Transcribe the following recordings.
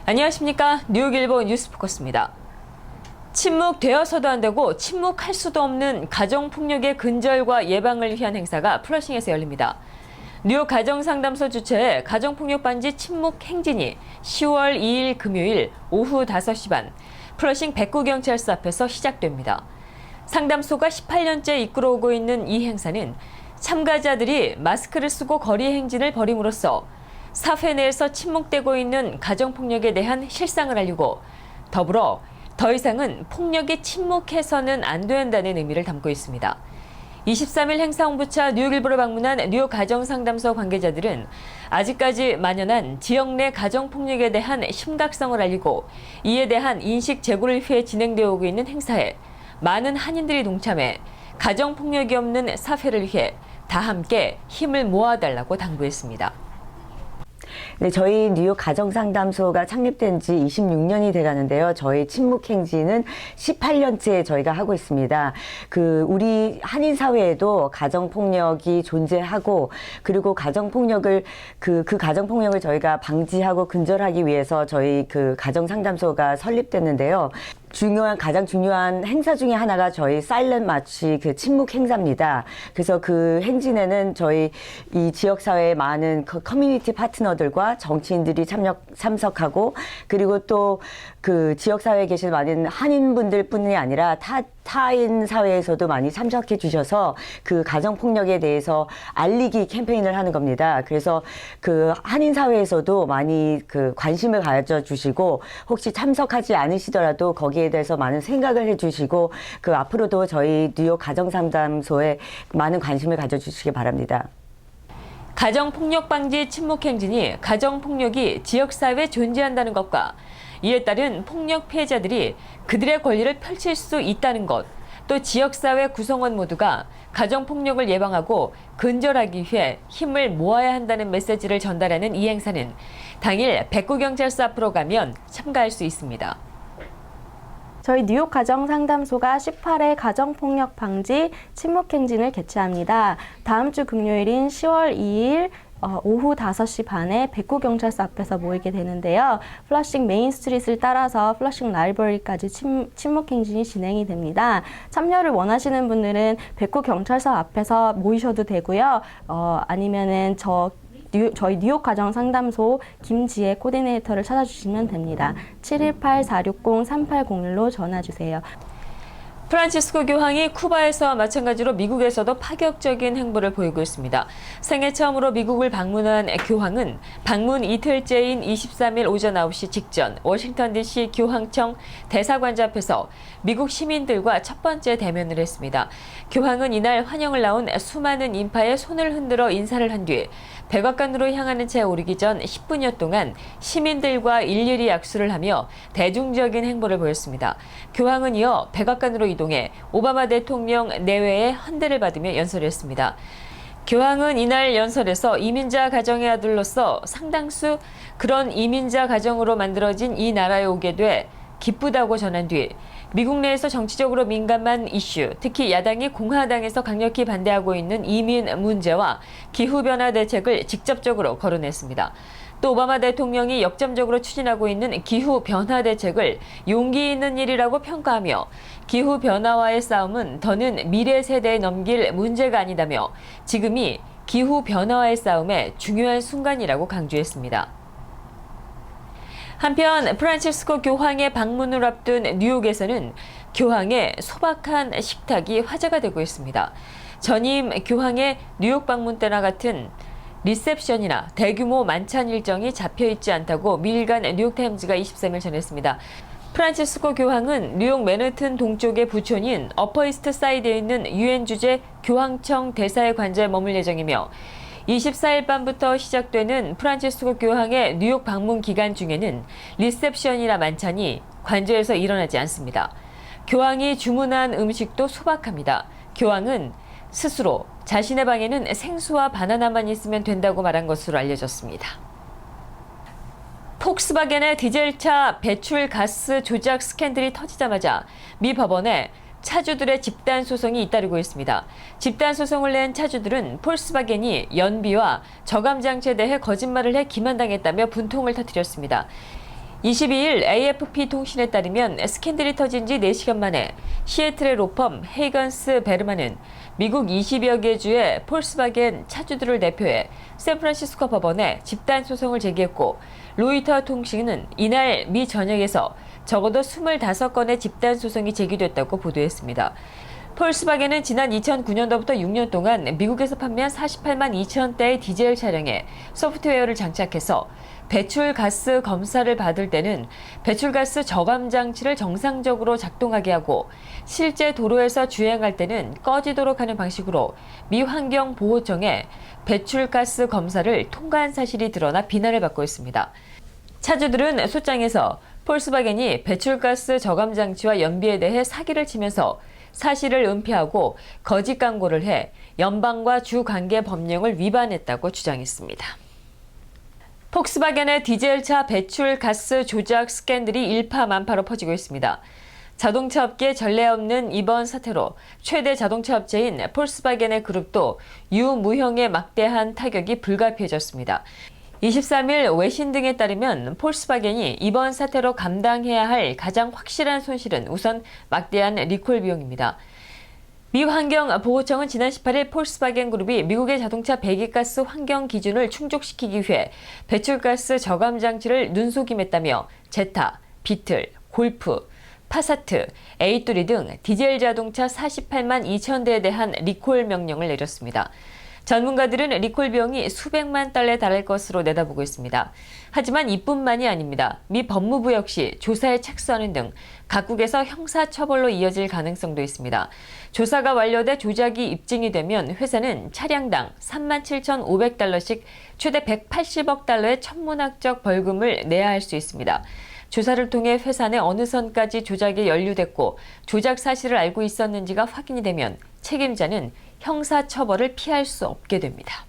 안녕하십니까. 뉴욕일보 뉴스포커스입니다. 침묵되어서도 안 되고 침묵할 수도 없는 가정폭력의 근절과 예방을 위한 행사가 플러싱에서 열립니다. 뉴욕 가정상담소 주최의 가정폭력 반지 침묵 행진이 10월 2일 금요일 오후 5시 반 플러싱 백구경찰서 앞에서 시작됩니다. 상담소가 18년째 이끌어오고 있는 이 행사는 참가자들이 마스크를 쓰고 거리 행진을 벌임으로써 사회 내에서 침묵되고 있는 가정폭력에 대한 실상을 알리고 더불어 더 이상은 폭력에 침묵해서는 안 된다는 의미를 담고 있습니다. 23일 행사 홍보차 뉴욕일보를 방문한 뉴욕 가정상담소 관계자들은 아직까지 만연한 지역 내 가정폭력에 대한 심각성을 알리고 이에 대한 인식 제고를 위해 진행되어 오고 있는 행사에 많은 한인들이 동참해 가정폭력이 없는 사회를 위해 다 함께 힘을 모아달라고 당부했습니다. 네, 저희 뉴욕 가정상담소가 창립된 지 26년이 돼가는데요. 저희 침묵행진은 18년째 저희가 하고 있습니다. 우리 한인 사회에도 가정폭력이 존재하고, 그리고 가정폭력을, 가정폭력을 저희가 방지하고 근절하기 위해서 저희 가정상담소가 설립됐는데요. 가장 중요한 행사 중에 하나가 저희 사일런트 마치 침묵 행사입니다. 그래서 그 행진에는 저희 이 지역사회의 많은 커뮤니티 파트너들과 정치인들이 참석하고, 그리고 또 지역사회에 계신 많은 한인분들 뿐이 아니라 타인 사회에서도 많이 참석해 주셔서 가정폭력에 대해서 알리기 캠페인을 하는 겁니다. 그래서 한인 사회에서도 많이 관심을 가져주시고, 혹시 참석하지 않으시더라도 거기에 대해서 많은 생각을 해주시고, 앞으로도 저희 뉴욕 가정상담소에 많은 관심을 가져주시기 바랍니다. 가정폭력 방지 침묵행진이 가정폭력이 지역사회에 존재한다는 것과 이에 따른 폭력 피해자들이 그들의 권리를 펼칠 수 있다는 것, 또 지역사회 구성원 모두가 가정폭력을 예방하고 근절하기 위해 힘을 모아야 한다는 메시지를 전달하는 이 행사는 당일 백구경찰서 앞으로 가면 참가할 수 있습니다. 저희 뉴욕 가정상담소가 18회 가정폭력 방지 침묵행진을 개최합니다. 다음 주 금요일인 10월 2일 오후 5시 반에 백구경찰서 앞에서 모이게 되는데요. 플러싱 메인 스트릿을 따라서 플러싱 라이브러리까지 침묵행진이 진행이 됩니다. 참여를 원하시는 분들은 백구경찰서 앞에서 모이셔도 되고요. 아니면은 저희 뉴욕 가정상담소 김지혜 코디네이터를 찾아주시면 됩니다. 718-460-3801로 전화주세요. 프란치스코 교황이 쿠바에서와 마찬가지로 미국에서도 파격적인 행보를 보이고 있습니다. 생애 처음으로 미국을 방문한 교황은 방문 이틀째인 23일 오전 9시 직전 워싱턴 DC 교황청 대사관자 앞에서 미국 시민들과 첫 번째 대면을 했습니다. 교황은 이날 환영을 나온 수많은 인파의 손을 흔들어 인사를 한 뒤 백악관으로 향하는 차에 오르기 전 10분여 동안 시민들과 일일이 악수를 하며 대중적인 행보를 보였습니다. 교황은 이어 백악관으로 이동해 오바마 대통령 내외의 헌대를 받으며 연설을 했습니다. 교황은 이날 연설에서 이민자 가정의 아들로서 상당수 그런 이민자 가정으로 만들어진 이 나라에 오게 돼 기쁘다고 전한 뒤 미국 내에서 정치적으로 민감한 이슈, 특히 야당이 공화당에서 강력히 반대하고 있는 이민 문제와 기후변화 대책을 직접적으로 거론했습니다. 또 오바마 대통령이 역점적으로 추진하고 있는 기후변화 대책을 용기 있는 일이라고 평가하며 기후변화와의 싸움은 더는 미래 세대에 넘길 문제가 아니다며 지금이 기후변화와의 싸움의 중요한 순간이라고 강조했습니다. 한편 프란치스코 교황의 방문을 앞둔 뉴욕에서는 교황의 소박한 식탁이 화제가 되고 있습니다. 전임 교황의 뉴욕 방문 때나 같은 리셉션이나 대규모 만찬 일정이 잡혀있지 않다고 미일간 뉴욕타임즈가 23일 전했습니다. 프란치스코 교황은 뉴욕 맨해튼 동쪽의 부촌인 어퍼이스트 사이드에 있는 유엔 주재 교황청 대사의 관저에 머물 예정이며 24일 밤부터 시작되는 프란치스코 교황의 뉴욕 방문 기간 중에는 리셉션이나 만찬이 관저에서 일어나지 않습니다. 교황이 주문한 음식도 소박합니다. 교황은 스스로 자신의 방에는 생수와 바나나만 있으면 된다고 말한 것으로 알려졌습니다. 폭스바겐의 디젤차 배출 가스 조작 스캔들이 터지자마자 미 법원에 차주들의 집단 소송이 잇따르고 있습니다. 집단 소송을 낸 차주들은 폴스바겐이 연비와 저감 장치에 대해 거짓말을 해 기만당했다며 분통을 터뜨렸습니다. 22일 AFP 통신에 따르면 스캔들이 터진 지 4시간 만에 시애틀의 로펌 헤이건스 베르만은 미국 20여 개 주의 폴스바겐 차주들을 대표해 샌프란시스코 법원에 집단 소송을 제기했고, 로이터 통신은 이날 미 전역에서 적어도 25건의 집단 소송이 제기됐다고 보도했습니다. 폴스바겐은 지난 2009년도부터 6년 동안 미국에서 판매한 48만 2천 대의 디젤 차량에 소프트웨어를 장착해서 배출가스 검사를 받을 때는 배출가스 저감 장치를 정상적으로 작동하게 하고, 실제 도로에서 주행할 때는 꺼지도록 하는 방식으로 미 환경보호청에 배출가스 검사를 통과한 사실이 드러나 비난을 받고 있습니다. 차주들은 소장에서 폴스바겐이 배출가스 저감 장치와 연비에 대해 사기를 치면서 사실을 은폐하고 거짓 광고를 해 연방과 주 관계 법령을 위반했다고 주장했습니다. 폭스바겐의 디젤차 배출 가스 조작 스캔들이 일파만파로 퍼지고 있습니다. 자동차 업계에 전례 없는 이번 사태로 최대 자동차 업체인 폴스바겐의 그룹도 유무형의 막대한 타격이 불가피해졌습니다. 23일 외신 등에 따르면 폴스바겐이 이번 사태로 감당해야 할 가장 확실한 손실은 우선 막대한 리콜 비용입니다. 미 환경보호청은 지난 18일 폴스바겐 그룹이 미국의 자동차 배기가스 환경 기준을 충족시키기 위해 배출가스 저감 장치를 눈속임했다며 제타, 비틀, 골프, 파사트, 에이뚜리 등 디젤 자동차 48만 2천 대에 대한 리콜 명령을 내렸습니다. 전문가들은 리콜 비용이 수백만 달러에 달할 것으로 내다보고 있습니다. 하지만 이뿐만이 아닙니다. 미 법무부 역시 조사에 착수하는 등 각국에서 형사처벌로 이어질 가능성도 있습니다. 조사가 완료돼 조작이 입증이 되면 회사는 차량당 37,500달러씩 최대 180억 달러의 천문학적 벌금을 내야 할 수 있습니다. 조사를 통해 회사 내 어느 선까지 조작이 연루됐고 조작 사실을 알고 있었는지가 확인이 되면 책임자는 형사처벌을 피할 수 없게 됩니다.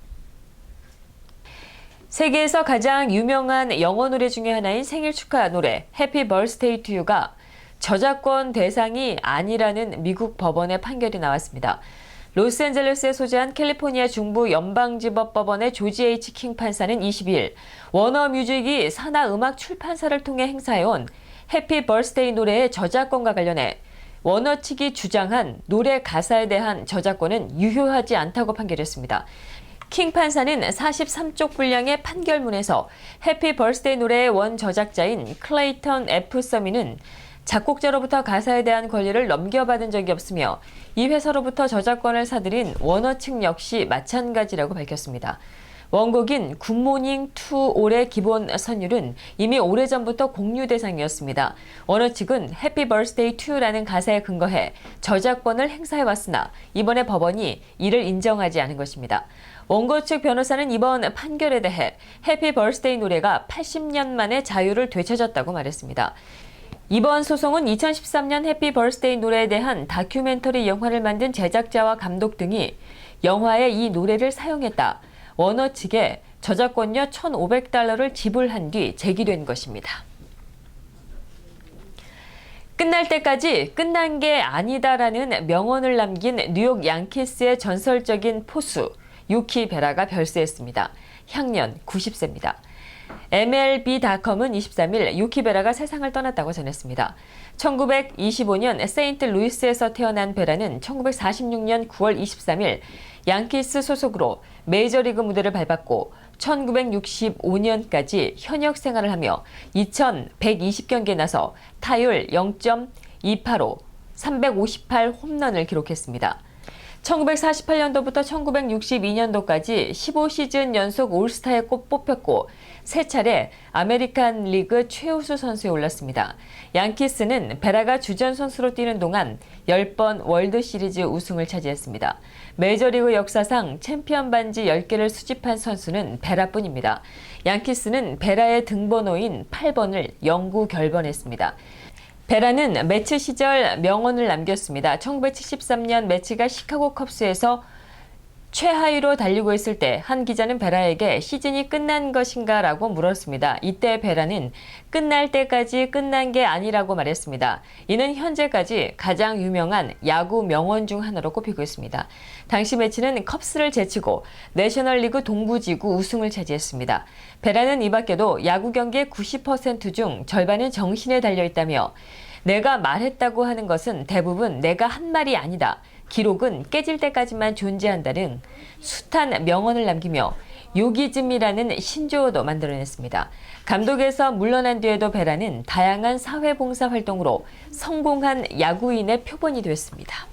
세계에서 가장 유명한 영어 노래 중에 하나인 생일 축하 노래 해피 버스데이 투 유가 저작권 대상이 아니라는 미국 법원의 판결이 나왔습니다. 로스앤젤레스에 소재한 캘리포니아 중부 연방지법법원의 조지 H. 킹 판사는 22일 워너뮤직이 산하 음악 출판사를 통해 행사해온 해피 버스데이 노래의 저작권과 관련해 워너 측이 주장한 노래 가사에 대한 저작권은 유효하지 않다고 판결했습니다. 킹 판사는 43쪽 분량의 판결문에서 해피 버스데이 노래의 원 저작자인 클레이턴 F. 서미는 작곡자로부터 가사에 대한 권리를 넘겨받은 적이 없으며 이 회사로부터 저작권을 사들인 워너 측 역시 마찬가지라고 밝혔습니다. 원곡인 굿모닝 투 올의 기본 선율은 이미 오래전부터 공유 대상이었습니다. 워너 측은 해피 버스데이 투라는 가사에 근거해 저작권을 행사해왔으나 이번에 법원이 이를 인정하지 않은 것입니다. 원고 측 변호사는 이번 판결에 대해 해피 버스데이 노래가 80년 만에 자유를 되찾았다고 말했습니다. 이번 소송은 2013년 해피 버스데이 노래에 대한 다큐멘터리 영화를 만든 제작자와 감독 등이 영화에 이 노래를 사용했다. 워너 측에 저작권료 1,500달러를 지불한 뒤 제기된 것입니다. 끝날 때까지 끝난 게 아니다라는 명언을 남긴 뉴욕 양키스의 전설적인 포수 요키 베라가 별세했습니다. 향년 90세입니다. MLB.com은 23일 요키 베라가 세상을 떠났다고 전했습니다. 1925년 세인트루이스에서 태어난 베라는 1946년 9월 23일 양키스 소속으로 메이저리그 무대를 밟았고 1965년까지 현역 생활을 하며 2,120경기에 나서 타율 0.285, 358 홈런을 기록했습니다. 1948년도부터 1962년도까지 15시즌 연속 올스타에 꼭 뽑혔고 3차례 아메리칸 리그 최우수 선수에 올랐습니다. 양키스는 베라가 주전 선수로 뛰는 동안 10번 월드시리즈 우승을 차지했습니다. 메이저리그 역사상 챔피언 반지 10개를 수집한 선수는 베라뿐입니다. 양키스는 베라의 등번호인 8번을 영구 결번했습니다. 베라는 매치 시절 명언을 남겼습니다. 1973년 매치가 시카고 컵스에서 최하위로 달리고 있을 때 한 기자는 베라에게 시즌이 끝난 것인가 라고 물었습니다. 이때 베라는 끝날 때까지 끝난 게 아니라고 말했습니다. 이는 현재까지 가장 유명한 야구 명언 중 하나로 꼽히고 있습니다. 당시 매치는 컵스를 제치고 내셔널리그 동부지구 우승을 차지했습니다. 베라는 이 밖에도 야구 경기의 90% 중 절반은 정신에 달려있다며 내가 말했다고 하는 것은 대부분 내가 한 말이 아니다. 기록은 깨질 때까지만 존재한다는 숱한 명언을 남기며 요기즘이라는 신조어도 만들어냈습니다. 감독에서 물러난 뒤에도 베라는 다양한 사회봉사 활동으로 성공한 야구인의 표본이 됐습니다.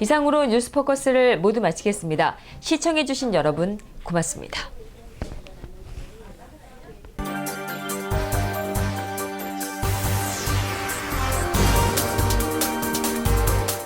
이상으로 뉴스포커스를 모두 마치겠습니다. 시청해주신 여러분 고맙습니다.